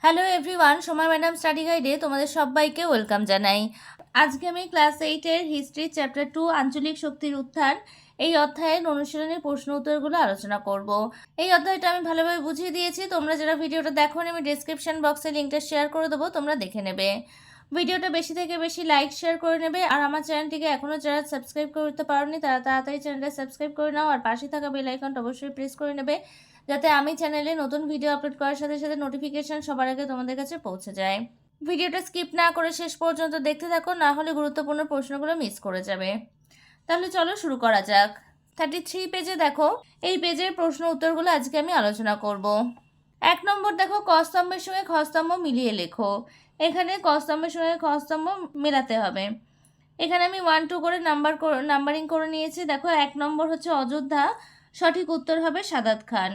Hello everyone, সময় madam study গাইডে তোমাদের সবাইকে ওয়েলকাম জানাই। আজকে আমি ক্লাস 8-এর হিস্ট্রি চ্যাপ্টার 2 আঞ্চলিক শক্তির উত্থান এই অধ্যায়ের অনুশীলনের প্রশ্ন উত্তরগুলো আলোচনা করব। এই অধ্যায়টা আমি ভালোভাবে বুঝিয়ে দিয়েছি। তোমরা যারা ভিডিওটা দেখো আমি ডেসক্রিপশন বক্সে লিঙ্কটা শেয়ার করে দেবো, তোমরা দেখে নেবে। ভিডিওটা বেশি থেকে বেশি লাইক শেয়ার করে নেবে। আর আমার চ্যানেলটিকে এখনও যারা সাবস্ক্রাইব করতে পারোনি তারা তাড়াতাড়ি চ্যানেলটা সাবস্ক্রাইব করে নাও, আর পাশে থাকা বেল আইকনটা অবশ্যই প্রেস করে নেবে, যাতে আমি চ্যানেলে নতুন ভিডিও আপলোড করার সাথে সাথে নোটিফিকেশন সবার আগে তোমাদের কাছে পৌঁছে যায়। ভিডিওটা স্কিপ না করে শেষ পর্যন্ত দেখতে থাকো, না হলে গুরুত্বপূর্ণ প্রশ্নগুলো মিস করে যাবে। তাহলে চলো শুরু করা যাক। 33 পেজে দেখো, এই পেজের প্রশ্ন উত্তরগুলো আজকে আমি আলোচনা করব। 1 নম্বর দেখো, ক স্তম্ভের সঙ্গে খ স্তম্ভ মিলিয়ে লেখো। এখানে ক স্তম্ভের সঙ্গে খ স্তম্ভ মেলাতে হবে। এখানে আমি 1-2 করে নাম্বারিং করে নিয়েছি। দেখো 1 নম্বর হচ্ছে অযোধ্যা, সঠিক উত্তর হবে সাদাত খান।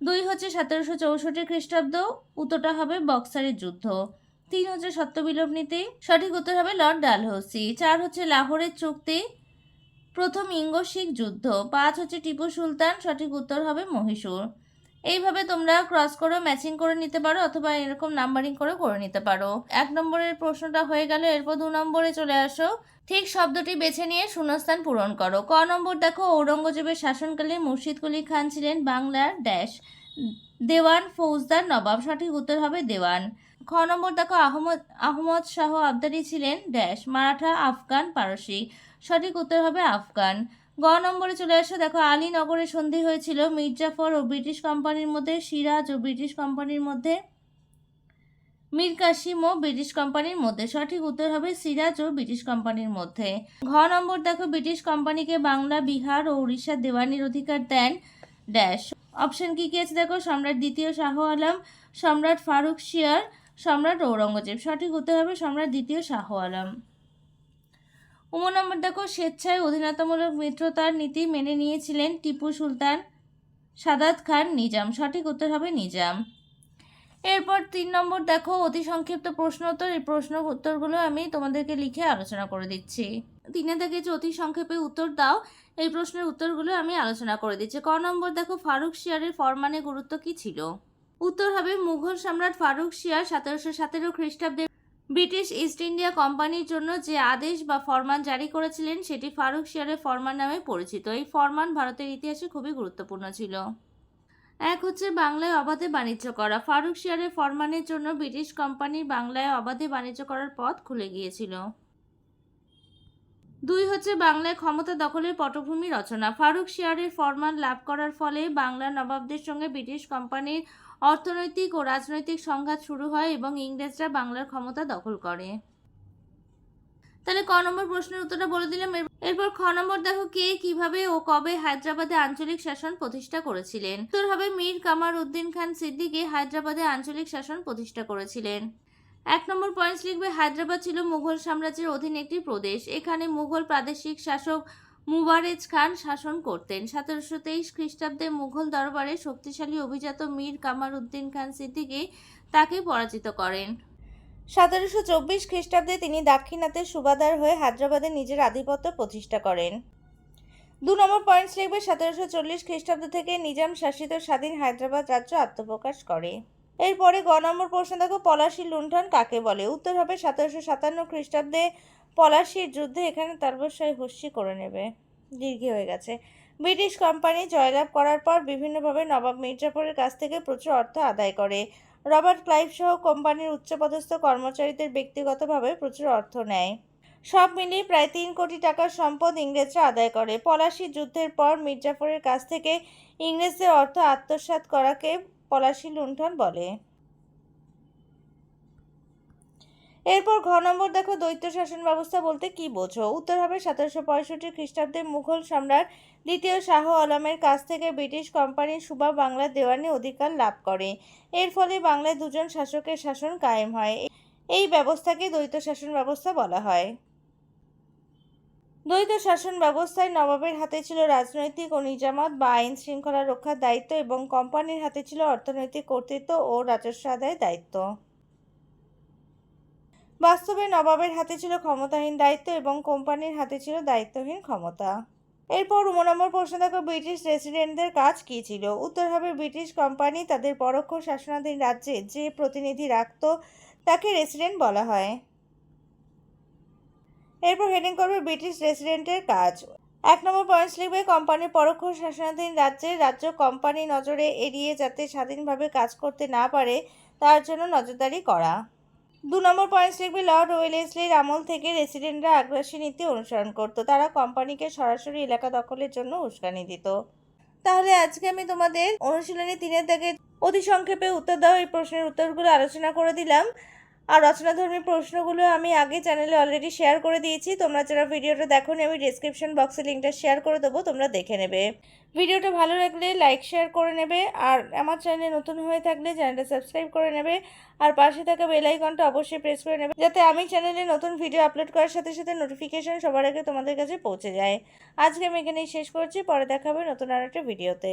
2 হচ্ছে 1764 খ্রিস্টাব্দ, উত্তরটা হবে বক্সারের যুদ্ধ। 3 হচ্ছে সত্যবিলোপ নীতি, সঠিক উত্তর হবে লর্ড ডালহৌসি। 4 হচ্ছে লাহোরের চুক্তি, প্রথম ইঙ্গ শিখ যুদ্ধ। 5 হচ্ছে টিপু সুলতান, সঠিক উত্তর হবে মহীশূর। এইভাবে তোমরা ক্রস করে ম্যাচিং করে নিতে পারো, অথবা এরকম নাম্বারিং করে নিতে পারো। 1 নম্বরের প্রশ্নটা হয়ে গেল। এরপর 2 নম্বরে চলে আসো। ঠিক শব্দটি বেছে নিয়ে শূন্যস্থান পূরণ করো। ক নম্বর দেখো, ঔরঙ্গজেবের শাসনকালে মুর্শিদ কুলি খান ছিলেন বাংলার ড্যাশ দেওয়ান ফৌজদার নবাব, সঠিক উত্তর হবে দেওয়ান। খ নম্বর দেখো, আহমদ শাহ আবদারি ছিলেন ড্যাশ মারাঠা আফগান পারসি, সঠিক উত্তর হবে আফগান। গ নম্বরে চলে আসো। দেখো আলীনগরে সন্ধি হয়েছিল মির্জাফর ও ব্রিটিশ কোম্পানির মধ্যে, সিরাজ ও ব্রিটিশ কোম্পানির মধ্যে, মীর কাসিম ও ব্রিটিশ কোম্পানির মধ্যে, সঠিক উত্তর হবে সিরাজ ও ব্রিটিশ কোম্পানির মধ্যে। ঘ নম্বর দেখো, ব্রিটিশ কোম্পানিকে বাংলা বিহার ও উড়িষ্যার দেওয়ানির অধিকার দেন ড্যাশ। অপশন কি কি আছে দেখো, সম্রাট দ্বিতীয় শাহ আলম, সম্রাট ফারুক শিয়ার, সম্রাট ঔরঙ্গজেব, সঠিক উত্তর হবে সম্রাট দ্বিতীয় শাহ আলম। নম্বর দেখো, স্বেচ্ছায় অধীনতামূলক মিত্রতার নীতি মেনে নিয়েছিলেন টিপু সুলতান, সাদাত খান, নিজাম, সঠিক উত্তর হবে নিজাম। এরপর 3 নম্বর দেখো, অতি সংক্ষিপ্ত প্রশ্ন উত্তর। এই প্রশ্ন উত্তরগুলো আমি তোমাদেরকে লিখে আলোচনা করে দিচ্ছি। 3 থেকে যে অতি সংক্ষেপে উত্তর দাও, এই প্রশ্নের উত্তরগুলো আমি আলোচনা করে দিচ্ছি। ক নম্বর দেখো, ফারুক শিয়ারের ফরমানের গুরুত্ব কি ছিল? উত্তর হবে মুঘল সম্রাট ফারুক শিয়ার 1717 খ্রিস্টাব্দে ব্রিটিশ ইস্ট ইন্ডিয়া কোম্পানির জন্য যে আদেশ বা ফরমান জারি করেছিলেন সেটি ফারুক শিয়ারের ফরমান নামে পরিচিত। এই ফরমান ভারতের ইতিহাসে খুবই গুরুত্বপূর্ণ ছিল। 1 হচ্ছে বাংলায় অবাধে বাণিজ্য করা। ফারুক শিয়ারের ফরমানের জন্য ব্রিটিশ কোম্পানির বাংলায় অবাধে বাণিজ্য করার পথ খুলে গিয়েছিল। 2 হচ্ছে বাংলায় ক্ষমতা দখলের পটভূমি রচনা। ফারুক শিয়ারের ফরমান লাভ করার ফলে বাংলার নবাবদের সঙ্গে ব্রিটিশ কোম্পানির অর্থনৈতিক ও রাজনৈতিক সংঘাত শুরু হয় এবং ইংরেজরা বাংলার ক্ষমতা দখল করে। তাহলে ক নম্বর প্রশ্নের উত্তরটা বলে দিলাম। এরপর খ নম্বর দেখো, কে কিভাবে ও কবে হায়দ্রাবাদে আঞ্চলিক শাসন প্রতিষ্ঠা করেছিলেন? উত্তর হবে মীর কামার উদ্দিন খান সিদ্দিকী হায়দ্রাবাদে আঞ্চলিক শাসন প্রতিষ্ঠা করেছিলেন। 1 নম্বর পয়েন্টস লিখবে, হায়দ্রাবাদ ছিল মুঘল সাম্রাজ্যের অধীন একটি প্রদেশ। এখানে মুঘল প্রাদেশিক শাসক মুবারেজ খান শাসন করতেন। 1723 খ্রিস্টাব্দে মুঘল দরবারে শক্তিশালী অভিজাত মীর কামার উদ্দিন খান সিদ্দিকী তাকে পরাজিত করেন। 1724 খ্রিস্টাব্দে তিনি দাক্ষিণাত্যের সুবাদার হয়ে হায়দ্রাবাদে নিজের আধিপত্য প্রতিষ্ঠা করেন। 2 নম্বর পয়েন্টস লিখবে, 1740 খ্রিস্টাব্দ থেকে নিজাম শাসিত স্বাধীন হায়দ্রাবাদ রাজ্য আত্মপ্রকাশ করে। এরপরে গ নম্বর প্রশ্ন দেখো, পলাশীর লুণ্ঠন কাকে বলে? উত্তর হবে 1757 খ্রিস্টাব্দে পলাশীর যুদ্ধে। এখানে তারবস্যায় হস্যি করে নেবে, দীর্ঘ হয়ে গেছে। ব্রিটিশ কোম্পানি জয়লাভ করার পর বিভিন্নভাবে নবাব মির্জাফরের কাছ থেকে প্রচুর অর্থ আদায় করে। রবার্ট ক্লাইভ সহ কোম্পানির উচ্চপদস্থ কর্মচারীদের ব্যক্তিগতভাবে প্রচুর অর্থ নেয়। সব মিলিয়ে প্রায় 3 কোটি টাকার সম্পদ ইংরেজরা আদায় করে। পলাশী যুদ্ধের পর মির্জাফরের কাছ থেকে ইংরেজদের অর্থ আত্মসাৎ করাকে পলাশী লুণ্ঠন বলে। এরপর ঘ নম্বর দেখো, দ্বৈত শাসন ব্যবস্থা বলতে কি বোঝো? উত্তর হবে 1765 খ্রিস্টাব্দে মুঘল সম্রাট দ্বিতীয় শাহ আলমের কাছ থেকে ব্রিটিশ কোম্পানির সুবা বাংলার দেওয়ানি অধিকার লাভ করে। এর ফলে বাংলায় দুজন শাসকের শাসন কায়েম হয়। এই ব্যবস্থাকে দ্বৈত শাসন ব্যবস্থা বলা হয়। দ্বৈত শাসন ব্যবস্থায় নবাবের হাতে ছিল রাজনৈতিক ও নিজামত বা আইন শৃঙ্খলা রক্ষার দায়িত্ব এবং কোম্পানির হাতে ছিল অর্থনৈতিক কর্তৃত্ব ও রাজস্ব আদায়ের দায়িত্ব। বাস্তবে নবাবের হাতে ছিল ক্ষমতাহীন দায়িত্ব এবং কোম্পানির হাতে ছিল দায়িত্বহীন ক্ষমতা। এরপর ১ নম্বর প্রশ্ন দেখো, ব্রিটিশ রেসিডেন্টদের কাজ কী ছিল? উত্তর হবে ব্রিটিশ কোম্পানি তাদের পরোক্ষ শাসনাধীন রাজ্যে যে প্রতিনিধি রাখত তাকে রেসিডেন্ট বলা হয়। এরপর হেডিং করবে ব্রিটিশ রেসিডেন্টের কাজ। ১ নম্বর পয়েন্টস লিখবে, কোম্পানির পরোক্ষ শাসনাধীন রাজ্য কোম্পানি নজরে এড়িয়ে যাতে স্বাধীনভাবে কাজ করতে না পারে তার জন্য নজরদারি করা। ২ নম্বর পয়েন্টস লিখবে, লর্ড ওয়েলেসলির আমল থেকে রেসিডেন্টরা আগ্রাসী নীতি অনুসরণ করত। তারা কোম্পানিকে সরাসরি এলাকা দখলের জন্য উস্কানি দিত। তাহলে আজকে আমি তোমাদের অনুশীলনী ৩-এর দাগে অতি সংক্ষেপে উত্তর দাও এই প্রশ্নের উত্তরগুলো আলোচনা করে দিলাম। আর রচনাধর্মী প্রশ্নগুলো আমি আগে চ্যানেলে অলরেডি শেয়ার করে দিয়েছি। তোমরা যারা ভিডিওটা দেখোনি আমি ডেসক্রিপশন বক্সে লিঙ্কটা শেয়ার করে দেবো, তোমরা দেখে নেবে। ভিডিওটা ভালো লাগলে লাইক শেয়ার করে নেবে, আর আমার চ্যানেলে নতুন হয়ে থাকলে চ্যানেলটা সাবস্ক্রাইব করে নেবে, আর পাশে থাকা বেল আইকনটা অবশ্যই প্রেস করে নেবে যাতে আমি চ্যানেলে নতুন ভিডিও আপলোড করার সাথে সাথে নোটিফিকেশন সবার আগে তোমাদের কাছে পৌঁছে যায়। আজকে আমি এখানেই শেষ করছি, পরে দেখা হবে নতুন আর একটা ভিডিওতে।